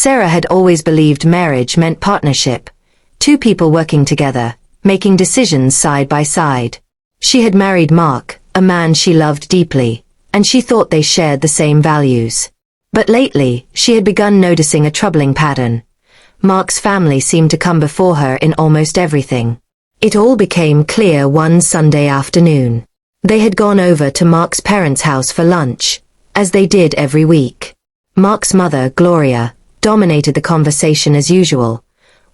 Sarah had always believed marriage meant partnership, two people working together, making decisions side by side. She had married Mark, a man she loved deeply, and she thought they shared the same values. But lately, she had begun noticing a troubling pattern. Mark's family seemed to come before her in almost everything. It all became clear one Sunday afternoon. They had gone over to Mark's parents' house for lunch, as they did every week. Mark's mother, Gloria, dominated the conversation as usual,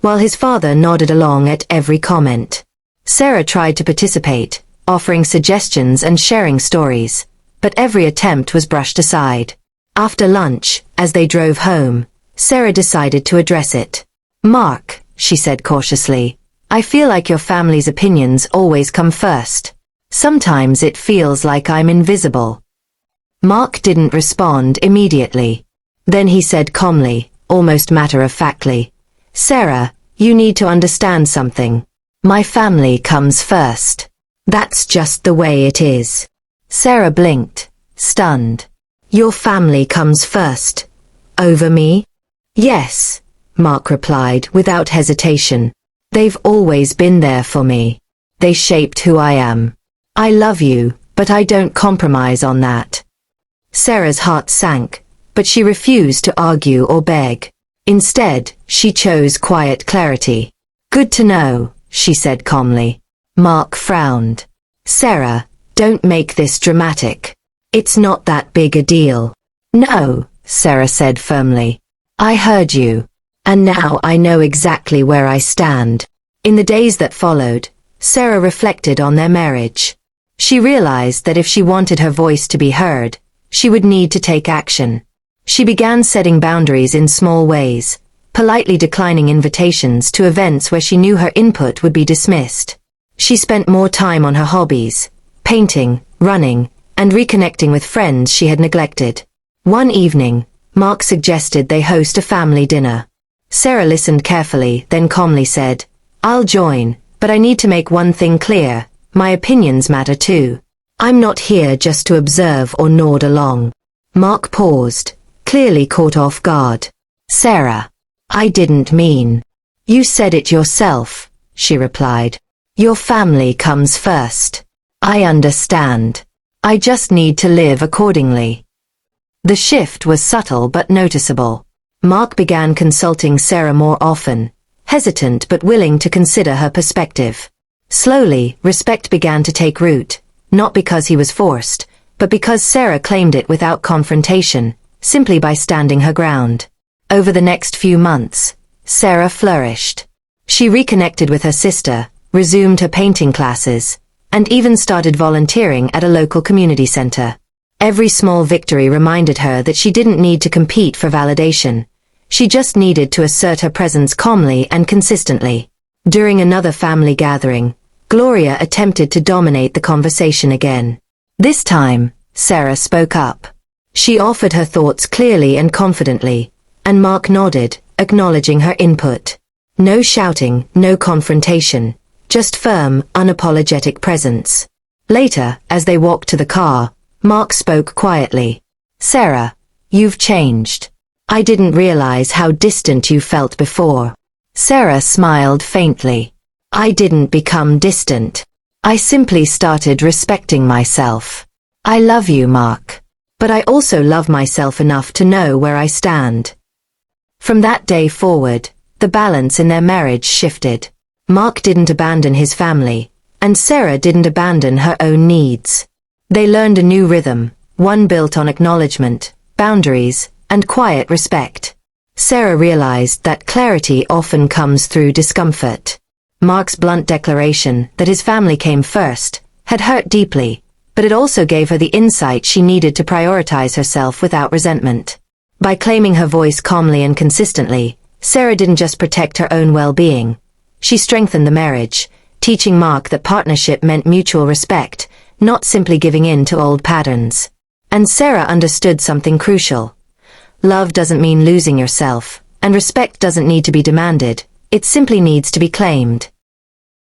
while his father nodded along at every comment. Sarah tried to participate, offering suggestions and sharing stories, but every attempt was brushed aside. After lunch, as they drove home, Sarah decided to address it. "Mark," she said cautiously, "I feel like your family's opinions always come first. Sometimes it feels like I'm invisible." Mark didn't respond immediately. Then he said calmly, almost matter-of-factly, "Sarah, you need to understand something. My family comes first. That's just the way it is." Sarah blinked, stunned. "Your family comes first? Over me?" "Yes," Mark replied without hesitation. "They've always been there for me. They shaped who I am. I love you, but I don't compromise on that." Sarah's heart sank, but she refused to argue or beg. Instead, she chose quiet clarity. "Good to know," she said calmly. Mark frowned. "Sarah, don't make this dramatic. It's not that big a deal." "No," Sarah said firmly. "I heard you. And now I know exactly where I stand." In the days that followed, Sarah reflected on their marriage. She realized that if she wanted her voice to be heard, she would need to take action. She began setting boundaries in small ways, politely declining invitations to events where she knew her input would be dismissed. She spent more time on her hobbies, painting, running, and reconnecting with friends she had neglected. One evening, Mark suggested they host a family dinner. Sarah listened carefully, then calmly said, "I'll join, but I need to make one thing clear. My opinions matter too. I'm not here just to observe or nod along." Mark paused, clearly caught off guard. "Sarah, I didn't mean." "You said it yourself," she replied. "Your family comes first. I understand. I just need to live accordingly." The shift was subtle but noticeable. Mark began consulting Sarah more often, hesitant but willing to consider her perspective. Slowly, respect began to take root, not because he was forced, but because Sarah claimed it without confrontation, simply by standing her ground. Over the next few months, Sarah flourished. She reconnected with her sister, resumed her painting classes, and even started volunteering at a local community center. Every small victory reminded her that she didn't need to compete for validation. She just needed to assert her presence calmly and consistently. During another family gathering, Gloria attempted to dominate the conversation again. This time, Sarah spoke up. She offered her thoughts clearly and confidently, and Mark nodded, acknowledging her input. No shouting, no confrontation, just firm, unapologetic presence. Later, as they walked to the car, Mark spoke quietly. "Sarah, you've changed. I didn't realize how distant you felt before." Sarah smiled faintly. "I didn't become distant. I simply started respecting myself. I love you, Mark. But I also love myself enough to know where I stand." From that day forward, the balance in their marriage shifted. Mark didn't abandon his family, and Sarah didn't abandon her own needs. They learned a new rhythm, one built on acknowledgement, boundaries, and quiet respect. Sarah realized that clarity often comes through discomfort. Mark's blunt declaration that his family came first had hurt deeply, but it also gave her the insight she needed to prioritize herself without resentment. By claiming her voice calmly and consistently, Sarah didn't just protect her own well-being. She strengthened the marriage, teaching Mark that partnership meant mutual respect, not simply giving in to old patterns. And Sarah understood something crucial. Love doesn't mean losing yourself, and respect doesn't need to be demanded, it simply needs to be claimed.